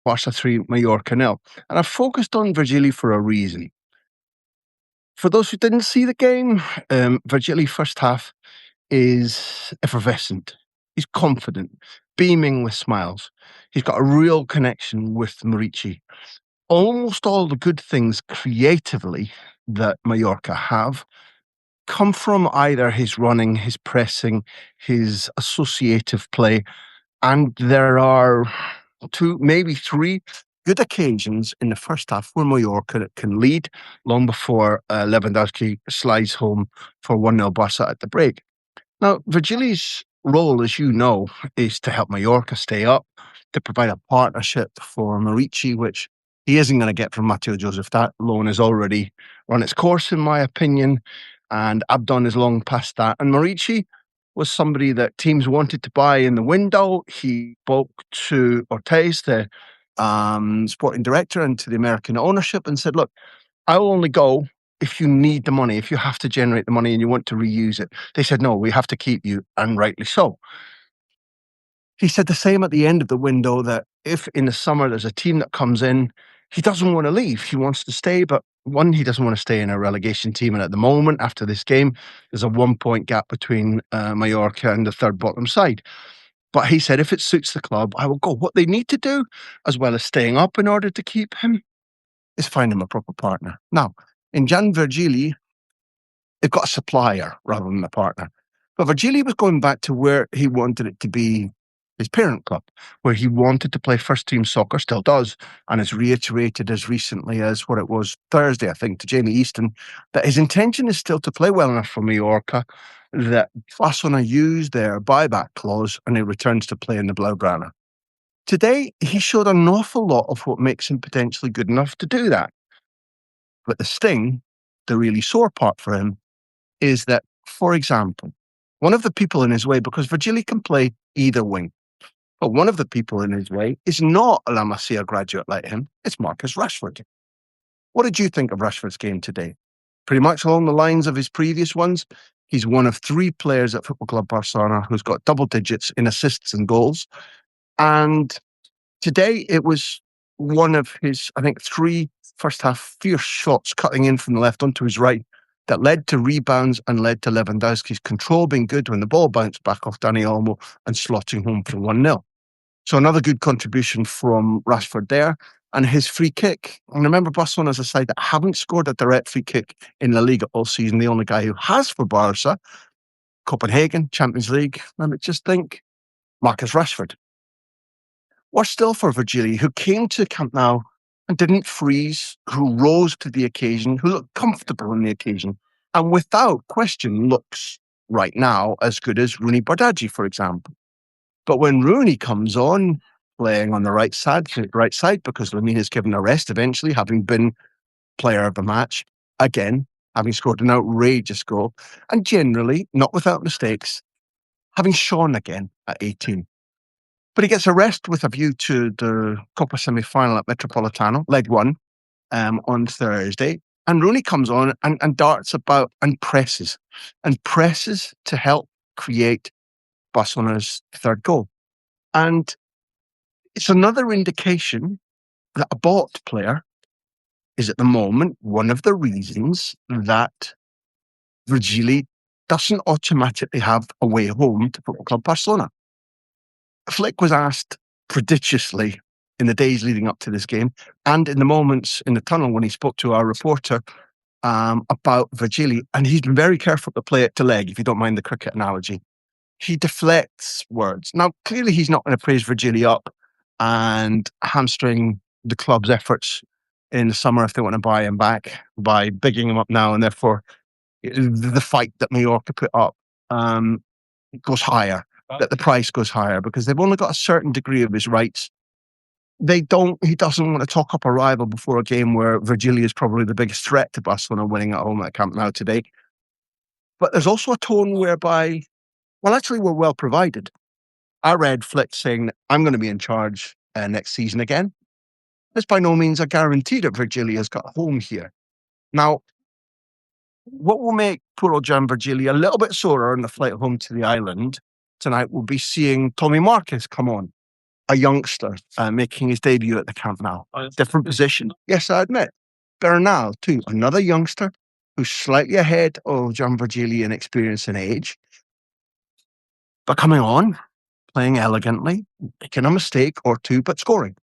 Barca 3, Mallorca 0. And I focused on Virgili for a reason. For those who didn't see the game, Virgili first half is effervescent. He's confident, beaming with smiles. He's got a real connection with Murici. Almost all the good things creatively that Mallorca have come from either his running, his pressing, his associative play. And there are 2, maybe 3 good occasions in the first half where Mallorca can lead long before Lewandowski slides home for 1-0 Barca at the break. Now, Virgili's role, as you know, is to help Mallorca stay up, to provide a partnership for Murici, which he isn't going to get from Matteo Joseph. That loan has already run its course, in my opinion, and Abdon is long past that. And Murici was somebody that teams wanted to buy in the window. He spoke to Ortiz, the sporting director, and to the American ownership and said, look, I'll only go if you need the money, if you have to generate the money and you want to reuse it. They said, no, we have to keep you, and rightly so. He said the same at the end of the window, that if in the summer there's a team that comes in, he doesn't want to leave. He wants to stay, but one, he doesn't want to stay in a relegation team. And at the moment, after this game, there's a 1-point gap between Mallorca and the third bottom side. But he said, if it suits the club, I will go. What they need to do, as well as staying up in order to keep him, is find him a proper partner. Now, in Jan Virgili, they've got a supplier rather than a partner. But Virgili was going back to where he wanted it to be, his parent club, where he wanted to play first-team soccer, still does, and has reiterated as recently as what it was Thursday, I think, to Jamie Easton, that his intention is still to play well enough for Mallorca that Barcelona use their buyback clause and he returns to play in the Blaugrana. Today, he showed an awful lot of what makes him potentially good enough to do that. But the sting, the really sore part for him, is that, for example, one of the people in his way, because Virgili can play either wing, but one of the people in his way is not a La Masia graduate like him, it's Marcus Rashford. What did you think of Rashford's game today? Pretty much along the lines of his previous ones. He's one of 3 players at Football Club Barcelona who's got double digits in assists and goals. And today it was one of his, I think, 3 first half fierce shots cutting in from the left onto his right that led to rebounds and led to Lewandowski's control being good when the ball bounced back off Dani Olmo and slotting home for 1-0. So another good contribution from Rashford there. And his free kick, and remember Barcelona's a side that haven't scored a direct free kick in La Liga all season. The only guy who has for Barca, Copenhagen, Champions League, let me just think, Marcus Rashford. Worse still for Virgili, who came to Camp Nou and didn't freeze, who rose to the occasion, who looked comfortable on the occasion, and without question looks right now as good as Rooney Bardghji, for example. But when Rooney comes on, playing on the right side because Lamine is given a rest eventually, having been player of the match, again, having scored an outrageous goal, and generally, not without mistakes, having shone again at 18. But he gets a rest with a view to the Copa semi-final at Metropolitano, leg 1, on Thursday. And Rooney comes on and darts about and presses to help create Barcelona's third goal. And it's another indication that a bought player is at the moment one of the reasons that Virgili doesn't automatically have a way home to Football Club Barcelona. Flick was asked prodigiously in the days leading up to this game and in the moments in the tunnel when he spoke to our reporter about Virgili, and he's been very careful to play it to leg, if you don't mind the cricket analogy. He deflects words. Now, clearly he's not going to praise Virgili up and hamstring the club's efforts in the summer if they want to buy him back by bigging him up now, and therefore the fight that Mallorca put up goes higher, that the price goes higher, because they've only got a certain degree of his rights. He doesn't want to talk up a rival before a game where Virgili is probably the biggest threat to Barcelona winning at home at Camp Nou today. But there's also a tone whereby, well, actually, we're well provided. I read Flick saying, I'm going to be in charge next season again. This by no means a guarantee that Virgili has got a home here. Now, what will make poor old Jan Virgili a little bit sorer on the flight home to the island tonight will be seeing Tommy Marquez come on. a youngster making his debut at the Camp Nou. Different position. Yes, I admit. Bernal, too, another youngster who's slightly ahead of Jan Virgili in experience and age, but coming on, playing elegantly, making a mistake or two, but scoring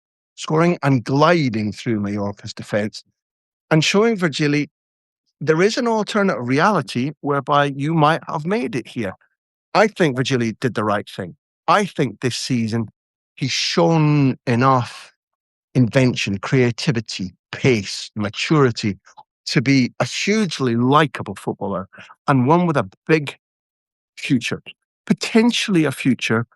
and gliding through Mallorca's defence and showing Virgili there is an alternative reality whereby you might have made it here. I think Virgili did the right thing. I think this season he's shown enough invention, creativity, pace, maturity to be a hugely likable footballer and one with a big future, potentially a future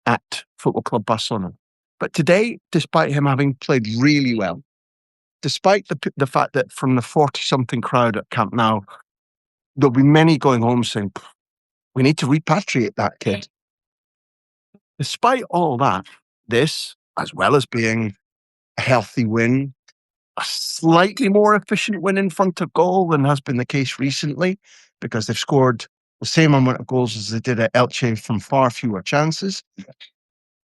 at Football Club Barcelona. But today, despite him having played really well, despite the fact that from the 40-something crowd at Camp Nou, there'll be many going home saying, we need to repatriate that kid. Despite all that, this, as well as being a healthy win, a slightly more efficient win in front of goal than has been the case recently, because they've scored the same amount of goals as they did at Elche from far fewer chances.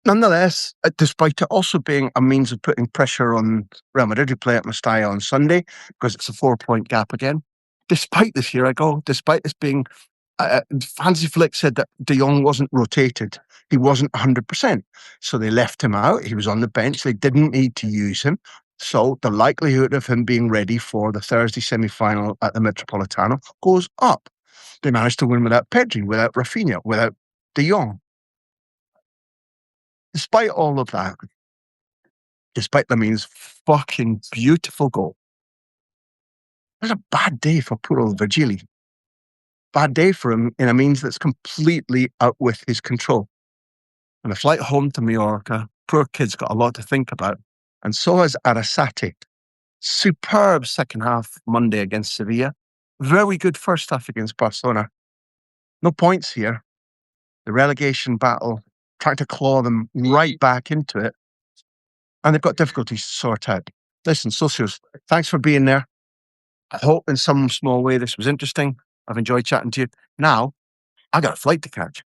Nonetheless, despite it also being a means of putting pressure on Real Madrid, who play at Mestalla on Sunday, because it's a 4-point gap again. Despite this, here I go, despite this being, Hansi Flick said that De Jong wasn't rotated. He wasn't 100%. So they left him out. He was on the bench. They didn't need to use him. So the likelihood of him being ready for the Thursday semi-final at the Metropolitano goes up. They managed to win without Pedri, without Rafinha, without De Jong. Despite all of that, despite Lamin's fucking beautiful goal, it was a bad day for poor old Virgili. Bad day for him in a means that's completely out with his control. And the flight home to Mallorca, poor kid's got a lot to think about. And so has Arrasate. Superb second half Monday against Sevilla. Very good first half against Barcelona. No points here. The relegation battle, trying to claw them right back into it. And they've got difficulties to sort out. Listen, Socios, thanks for being there. I hope in some small way this was interesting. I've enjoyed chatting to you. Now, I got a flight to catch.